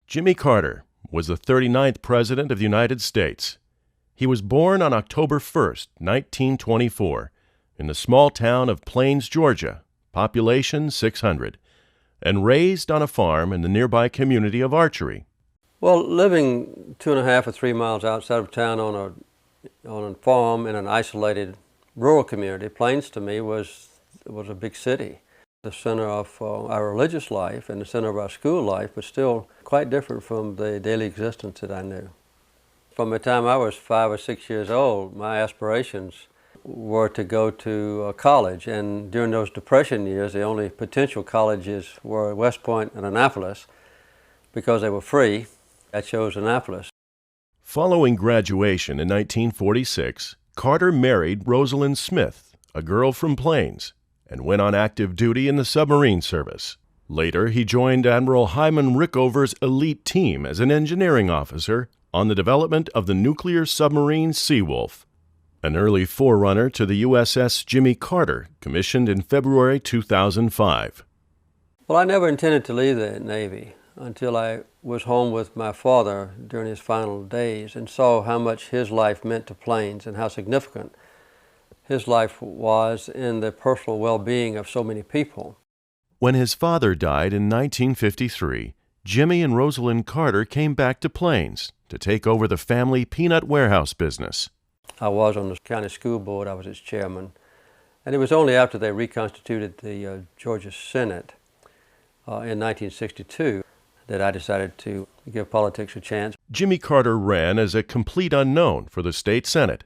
Jimmy Carter was the 39th President of the United States. He was born on October 1st, 1924, in the small town of Plains, Georgia, population 600, and raised on a farm in the nearby community of Archery. Well, living 2.5 or 3 miles outside of town on a farm in an isolated rural community, Plains to me was a big city. The center of our religious life and the center of our school life, but still quite different from the daily existence that I knew. From the time I was 5 or 6 years old, my aspirations were to go to college, and during those Depression years, the only potential colleges were West Point and Annapolis. Because they were free, I chose Annapolis. Following graduation in 1946, Carter married Rosalind Smith, a girl from Plains, and went on active duty in the submarine service. Later, he joined Admiral Hyman Rickover's elite team as an engineering officer on the development of the nuclear submarine Seawolf, an early forerunner to the USS Jimmy Carter, commissioned in February 2005. Well, I never intended to leave the Navy until I was home with my father during his final days and saw how much his life meant to Plains and how significant his life was in the personal well-being of so many people. When his father died in 1953, Jimmy and Rosalind Carter came back to Plains to take over the family peanut warehouse business. I was on the county school board. I was its chairman. And it was only after they reconstituted the Georgia Senate in 1962 that I decided to give politics a chance. Jimmy Carter ran as a complete unknown for the state Senate.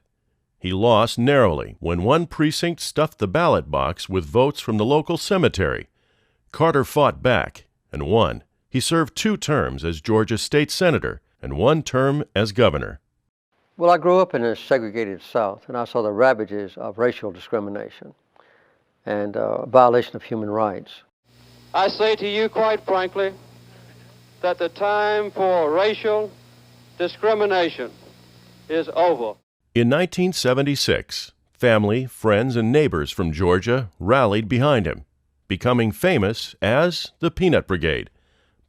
He lost narrowly when one precinct stuffed the ballot box with votes from the local cemetery. Carter fought back and won. He served 2 terms as Georgia state senator and 1 term as governor. Well, I grew up in a segregated South, and I saw the ravages of racial discrimination and violation of human rights. I say to you quite frankly that the time for racial discrimination is over. In 1976, family, friends, and neighbors from Georgia rallied behind him, becoming famous as the Peanut Brigade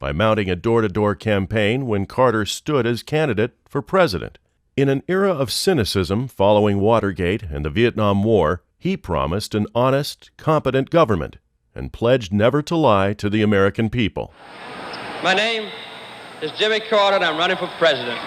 by mounting a door-to-door campaign when Carter stood as candidate for president. In an era of cynicism following Watergate and the Vietnam War, he promised an honest, competent government and pledged never to lie to the American people. My name is Jimmy Carter, and I'm running for president.